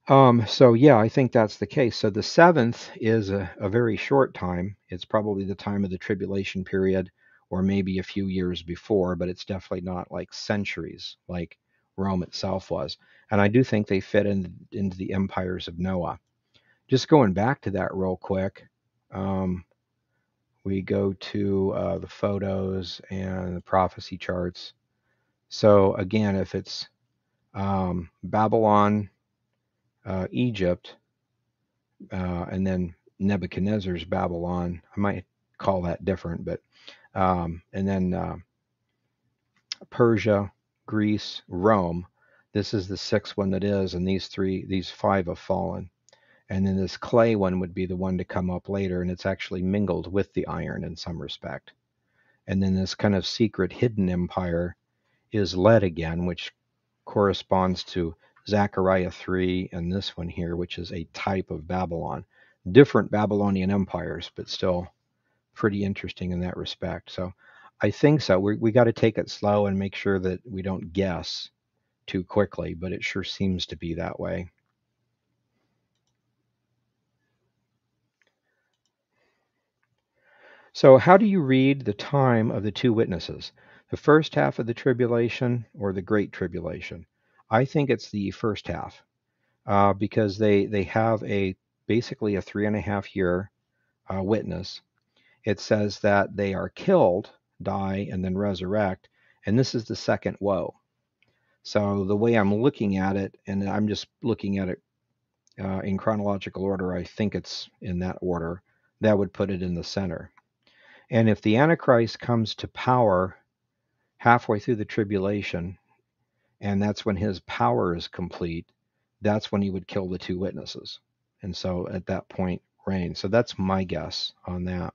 So yeah, I think that's the case. So the 7th is a very short time. It's probably the time of the tribulation period, or maybe a few years before, but it's definitely not like centuries like Rome itself was. And I do think they fit into the empires of Noah. Just going back to that real quick, we go to the photos and the prophecy charts. So again, if it's Babylon, Egypt, and then Nebuchadnezzar's Babylon, I might call that different, but and then Persia, Greece, Rome. This is the 6th one that is, and these 5 have fallen. And then this clay one would be the one to come up later, and it's actually mingled with the iron in some respect. And then this kind of secret hidden empire is led again, which corresponds to Zachariah 3 and this one here, which is a type of Babylon. Different Babylonian empires, but still pretty interesting in that respect. So I think so. We got to take it slow and make sure that we don't guess too quickly, but it sure seems to be that way. So, how do you read the time of the 2 witnesses? The first half of the tribulation or the great tribulation? I think it's the first half because they have basically a 3.5 year witness. It says that they are killed, die, and then resurrect, and this is the second woe. So the way I'm looking at it, and I'm just looking at it in chronological order, I think it's in that order, that would put it in the center. And if the Antichrist comes to power halfway through the tribulation, and that's when his power is complete, that's when he would kill the two witnesses. And so at that point, reign. So that's my guess on that.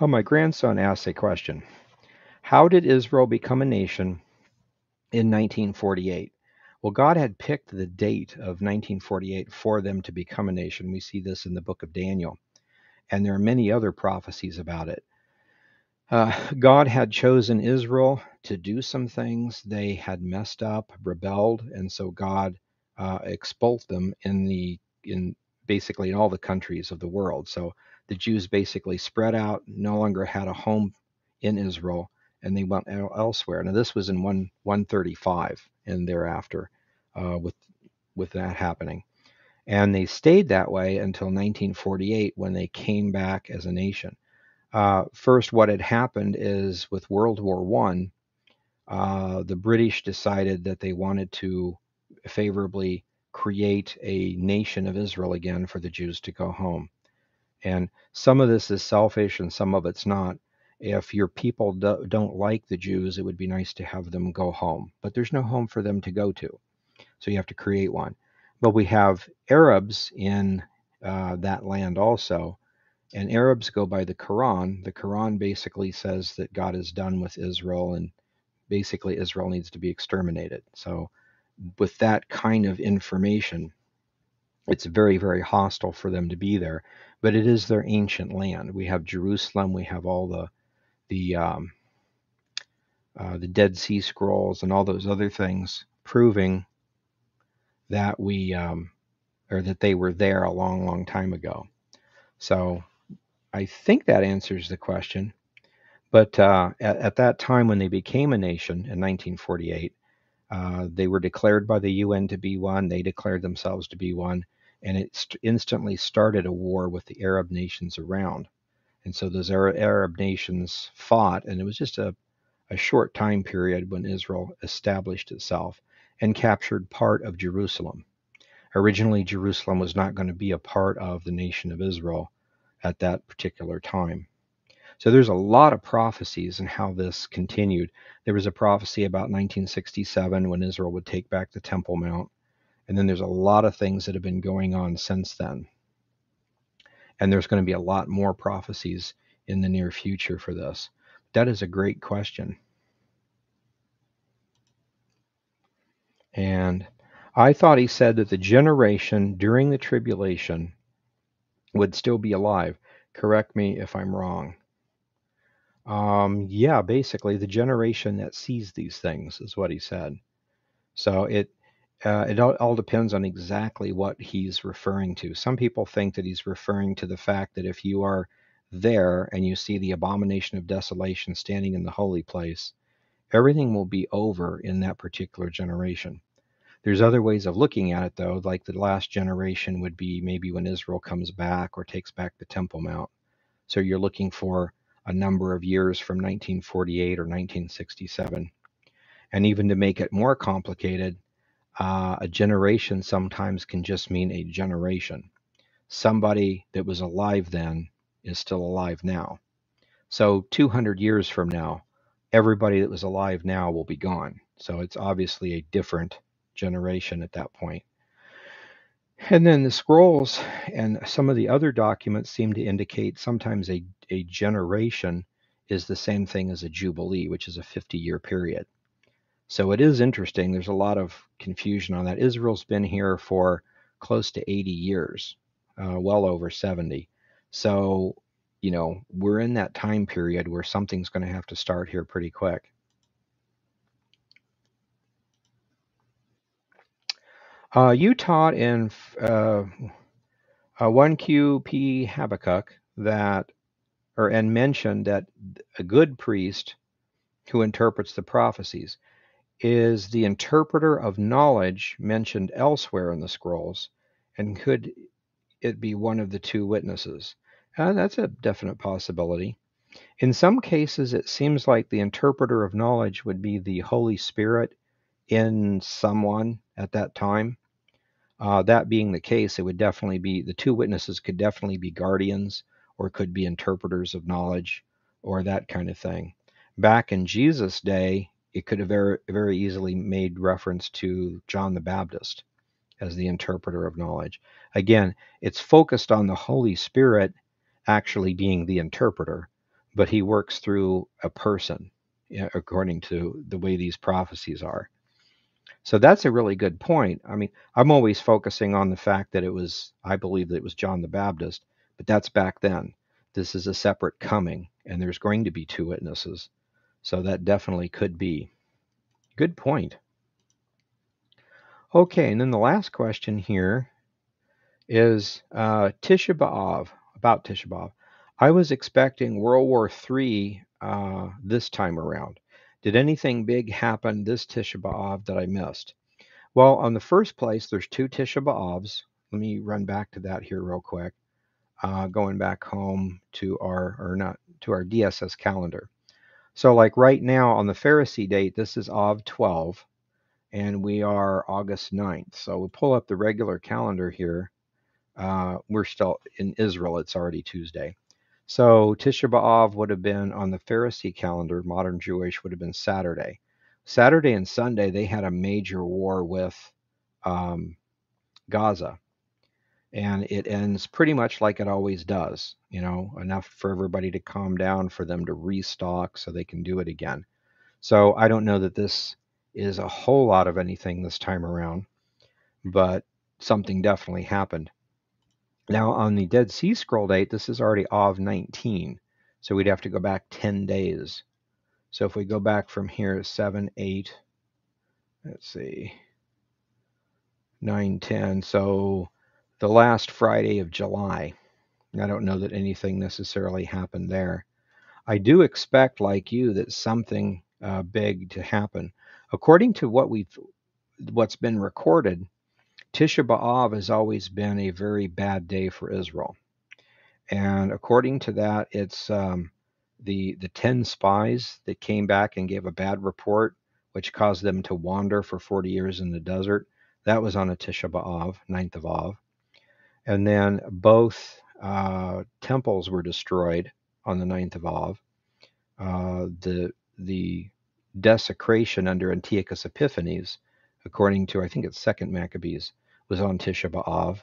Oh, my grandson asked a question. How did Israel become a nation in 1948? Well, God had picked the date of 1948 for them to become a nation. We see this in the book of Daniel, and there are many other prophecies about it. God had chosen Israel to do some things. They had messed up, rebelled, and so God expelled them in basically in all the countries of the world. So the Jews basically spread out, no longer had a home in Israel, and they went elsewhere. Now this was in 135 and thereafter, with that happening, and they stayed that way until 1948 when they came back as a nation. First, what had happened is with World War One, the British decided that they wanted to favorably create a nation of Israel again for the Jews to go home. And some of this is selfish and some of it's not. If your people don't like the Jews, it would be nice to have them go home. But there's no home for them to go to. So you have to create one. But we have Arabs in that land also. And Arabs go by the Quran. The Quran basically says that God is done with Israel and basically Israel needs to be exterminated. So with that kind of information, it's very, very hostile for them to be there. But it is their ancient land. We have Jerusalem. We have all the Dead Sea Scrolls and all those other things proving that or that they were there a long, long time ago. So I think that answers the question. But at that time, when they became a nation in 1948, they were declared by the UN to be one. They declared themselves to be one. And it instantly started a war with the Arab nations around. And so those Arab nations fought, and it was just a short time period when Israel established itself and captured part of Jerusalem. Originally, Jerusalem was not going to be a part of the nation of Israel at that particular time. So there's a lot of prophecies and how this continued. There was a prophecy about 1967 when Israel would take back the Temple Mount. And then there's a lot of things that have been going on since then. And there's going to be a lot more prophecies in the near future for this. That is a great question. And I thought he said that the generation during the tribulation would still be alive. Correct me if I'm wrong. Yeah, basically the generation that sees these things is what he said. So it all depends on exactly what he's referring to. Some people think that he's referring to the fact that if you are there and you see the abomination of desolation standing in the holy place, everything will be over in that particular generation. There's other ways of looking at it, though, like the last generation would be maybe when Israel comes back or takes back the Temple Mount. So you're looking for a number of years from 1948 or 1967. And even to make it more complicated, a generation sometimes can just mean a generation. Somebody that was alive then is still alive now. So 200 years from now, everybody that was alive now will be gone. So it's obviously a different generation at that point. And then the scrolls and some of the other documents seem to indicate sometimes a generation is the same thing as a jubilee, which is a 50-year period. So it is interesting. There's a lot of confusion on that. Israel's been here for close to 80 years, well over 70. So, we're in that time period where something's going to have to start here pretty quick. You taught in 1QP Habakkuk and mentioned that a good priest who interprets the prophecies is the interpreter of knowledge mentioned elsewhere in the scrolls, and could it be one of the two witnesses? That's a definite possibility. In some cases, it seems like the interpreter of knowledge would be the Holy Spirit in someone at that time. That being the case, it would definitely be the two witnesses could definitely be guardians or could be interpreters of knowledge or that kind of thing. Back in Jesus' day, it could have very, very easily made reference to John the Baptist as the interpreter of knowledge. Again, it's focused on the Holy Spirit actually being the interpreter, but he works through a person, according to the way these prophecies are. So that's a really good point. I mean, I'm always focusing on the fact that I believe that it was John the Baptist, but that's back then. This is a separate coming, and there's going to be two witnesses. So that definitely could be. Good point. Okay, and then the last question here is Tisha B'Av, about Tisha B'Av. I was expecting World War III this time around. Did anything big happen this Tisha B'Av that I missed? Well, on the first place, there's two Tisha B'Avs. Let me run back to that here real quick. Going back home to our DSS calendar. So like right now on the Pharisee date, this is Av 12, and we are August 9th. So we pull up the regular calendar here. We're still in Israel. It's already Tuesday. So Tisha B'Av would have been on the Pharisee calendar, modern Jewish, would have been Saturday. Saturday and Sunday, they had a major war with Gaza. And it ends pretty much like it always does, enough for everybody to calm down, for them to restock so they can do it again. So I don't know that this is a whole lot of anything this time around, but something definitely happened. Now, on the Dead Sea Scroll date, this is already Av 19, so we'd have to go back 10 days. So if we go back from here, 7, 8, let's see, 9, 10, so the last Friday of July. I don't know that anything necessarily happened there. I do expect, like you, that something big to happen. According to what's been recorded, Tisha B'Av has always been a very bad day for Israel. And according to that, it's the 10 spies that came back and gave a bad report, which caused them to wander for 40 years in the desert. That was on a Tisha B'Av, 9th of Av. And then both temples were destroyed on the 9th of Av. The desecration under Antiochus Epiphanes, according to, I think it's 2nd Maccabees, was on Tisha B'Av.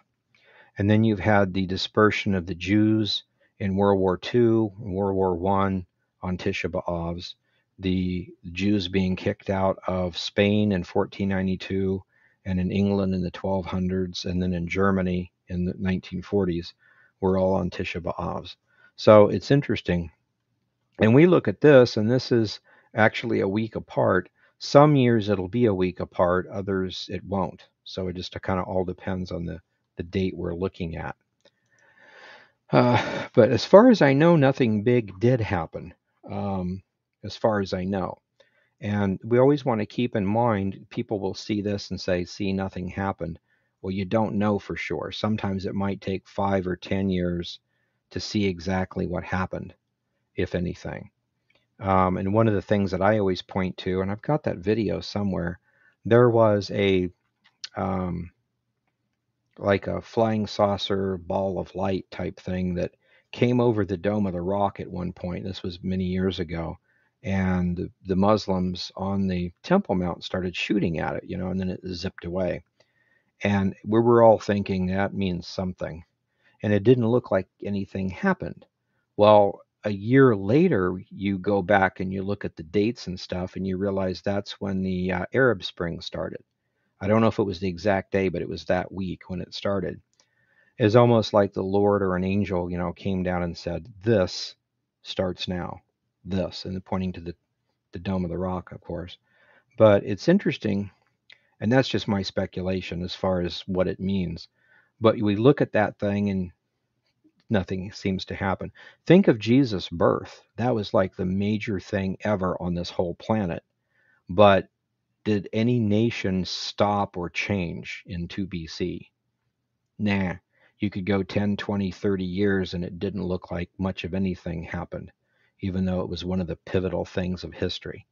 And then you've had the dispersion of the Jews in World War II, World War I on Tisha B'Avs, the Jews being kicked out of Spain in 1492, and in England in the 1200s, and then in Germany in the 1940s, were all on Tisha B'Avs. So it's interesting. And we look at this, and this is actually a week apart. Some years it'll be a week apart, others it won't. So it just kind of all depends on the date we're looking at. But as far as I know, nothing big did happen, as far as I know. And we always want to keep in mind, people will see this and say, see, nothing happened. Well, you don't know for sure. Sometimes it might take 5 or 10 years to see exactly what happened, if anything. And one of the things that I always point to, and I've got that video somewhere, there was like a flying saucer ball of light type thing that came over the Dome of the Rock at one point. This was many years ago. And the Muslims on the Temple Mount started shooting at it, and then it zipped away. And we were all thinking that means something. And it didn't look like anything happened. Well, a year later, you go back and you look at the dates and stuff, and you realize that's when the Arab Spring started. I don't know if it was the exact day, but it was that week when it started. It's almost like the Lord or an angel, came down and said, "This starts now." This, and pointing to the Dome of the Rock, of course. But it's interesting, and that's just my speculation as far as what it means. But we look at that thing and nothing seems to happen. Think of Jesus' birth. That was like the major thing ever on this whole planet. But did any nation stop or change in 2 BC? Nah. You could go 10, 20, 30 years and it didn't look like much of anything happened. even though it was one of the pivotal things of history.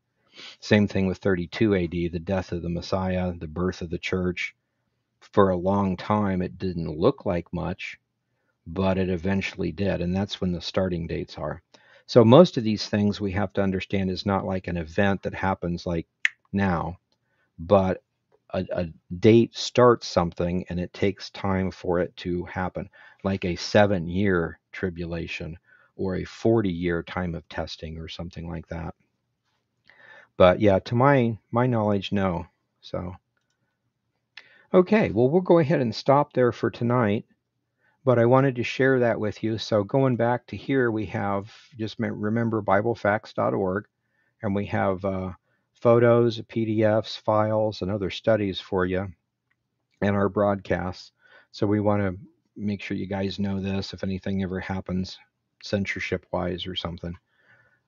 Same thing with 32 AD, the death of the Messiah, the birth of the church. For a long time, it didn't look like much, but it eventually did. And that's when the starting dates are. So most of these things we have to understand is not like an event that happens like now, but a date starts something and it takes time for it to happen, like a 7-year tribulation or a 40-year time of testing or something like that. But yeah, to my knowledge, no. So, okay, well, we'll go ahead and stop there for tonight. But I wanted to share that with you. So going back to here, we have, just remember, BibleFacts.org, and we have photos, PDFs, files, and other studies for you, and our broadcasts. So we want to make sure you guys know this if anything ever happens censorship-wise or something.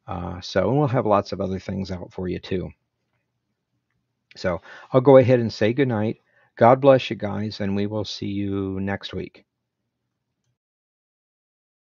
And we'll have lots of other things out for you too. So I'll go ahead and say goodnight. God bless you guys, and we will see you next week.